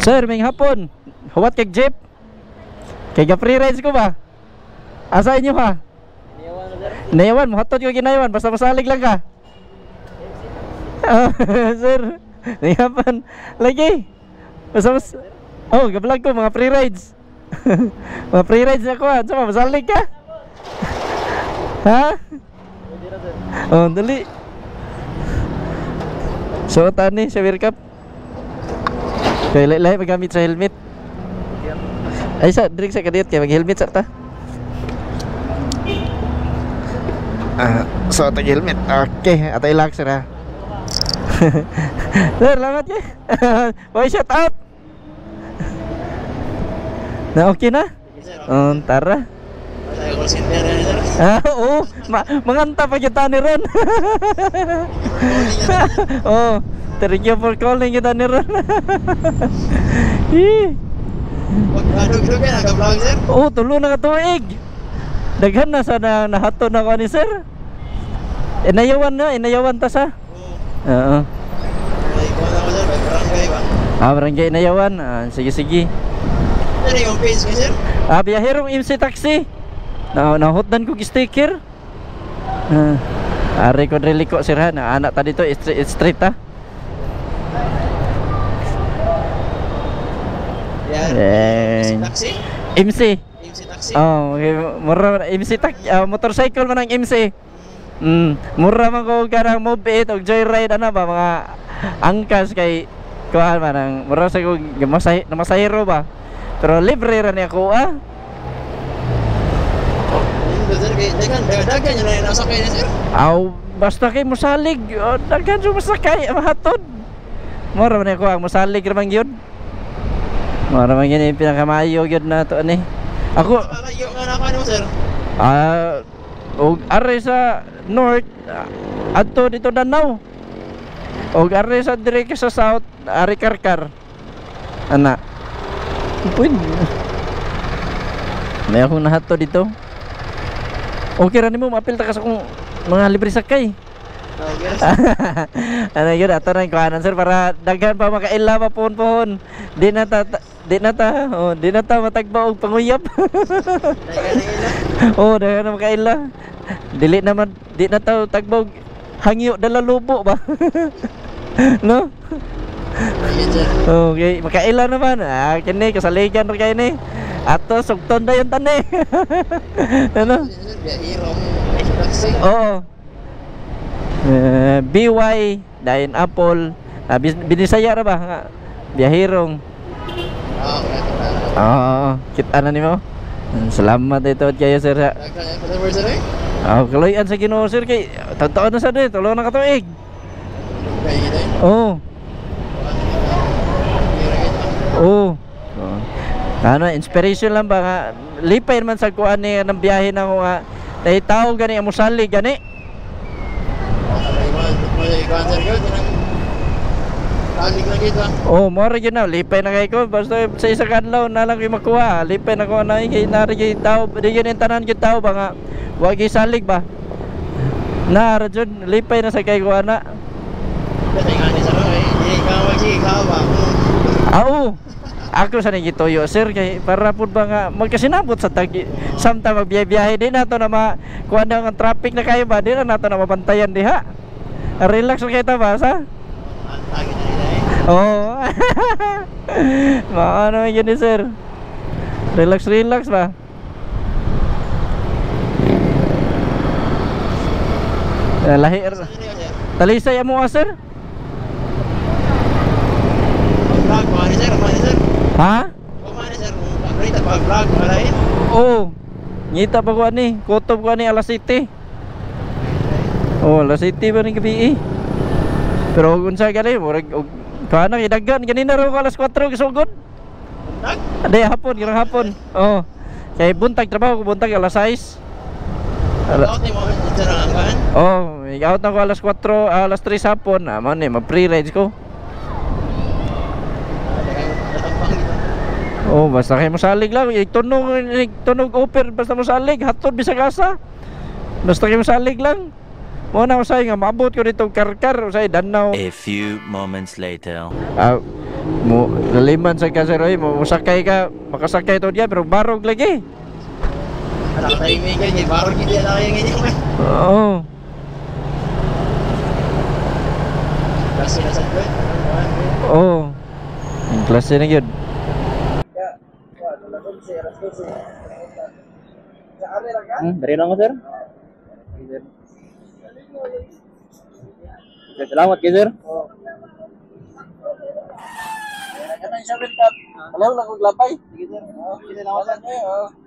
Sir, may hapon. Huwat kay jeep. Kay free rides ko ba? Asa inyo ha? Inayawan mo, hatod ko ginayawan. Basta masalig lang ka. Sir, may hapon. Lagi. Basta gablog ko, mga free rides. Mga free rides na ko ha. Sama, masalig ka? Ha? Dali. Suotan ni sa World Cup. Kaya lahi magamit sa helmet. Ay sa drink sa kadiyot kaya mag-helmet sa ta. So tag helmet. Okay, atay lang sir ha. Sir, salamat kay. Boy, shout out. Na okay na? Tara. Oo, manganta pa kita ni Ron. Thank you for calling kita ni Ron. Tulo na katuig. Daghan na sa nahato na ko ni sir. Inayawan ta sa. Oo. Barangay inayawan. Sige. Ano yung page ko, sir? Biyahirong MC Taxi. Nahutdan ko sticker. Ari ko driliko sir ha. Anak ta dito street ha. Taxi? MC. MC Taxi? Mura MC motorcycle man ang MC. Mura man ko karang move it og joyride ba mga angkas kay kuan man ang mura sa ko masahiro ba. Pero libre ra ni ako Dagan yun na yung nasakay na sir? Basta kay musalig. Dagan yung masakay, mahatod. Mura man ako ang musalig ramang yun. Mura man yun yung pinakamayo yun na to ani. Ako Nakalayo nga na ako sir? Are sa north adto dito Danau. Are sa dire sa south ari Karkar. Ana. Pwede. May akong nahato dito. Okay ra nimo maapil ta ka sa kung mga libre sakay. Ano yun ato na yung kuhanan sir para daghan pa makaila pa pohon. Di na ta matagba og panguyap. Daghan na makaila. Di na ta tagba og hangyo dala lubo ba. No? Okay, makaila naman. Kini kasaligan ra kay ni. Ato sugton na yung tani. Ano? Oo. BY dayon Apple. Binisaya ra ba? Biyahirong. Kita na nimo. Salamat ito kayo sir. Kaloyan sa Ginoo sir kay totoo na sa dito, tulo na katuig. Inspiration lang ba nga lipay man sa kuan ni ng biyahe na ko nga nahitaw gani ang musali gani. Mora gyud na lipay na kay ko basta sa isa kadlaw na lang koy makuha. Lipay na ko na kay nari gyud tao, di gyud tanan gyud tao ba nga wa gyud salig ba. Na ra jud lipay na sa kay ko ana. Ako sa nagituyo sir kay para pud ba nga magkasinabot sa samtang magbiyahe din nato na kuan ang traffic na kayo ba din na nato na mabantayan diha. Relax ra kay ta ba sa? Maano yun sir. Relax ba? Lahir. Talisay mo sir? Ha? Ngita pa ko ani, kutob ko ani alas 7. Alas 7 ba ning gabi Pero unsa gali, murag kana kidagan ganina ro alas 4 gisugod. Buntag? Hapon, girang hapon. Kay buntag trabaho ko buntag alas 6. Out na ko alas 4, alas 3 hapon. Man ma-free rides ko. Basta kayo masalig lang. Tunog offer basta masalig. Hatod bisag asa. Basta kayo masalig lang. Muna ko sa'yo nga maabot ko dito Karkar. Usay Danau. A few moments later. Mo laliman sa ka sir oy, mo sakay ka, makasakay to diya pero barog lagi. Anak tayo may ganyan, parang hindi na kayo ganyan. Oo. Kasi nasa good. Oo. Yung klase na yun. Dari lang ko, sir. Okay, salamat kayo, sir. Katang 7 cup. Alam lang kung lapay. Sige sir. Sige, salamat sir.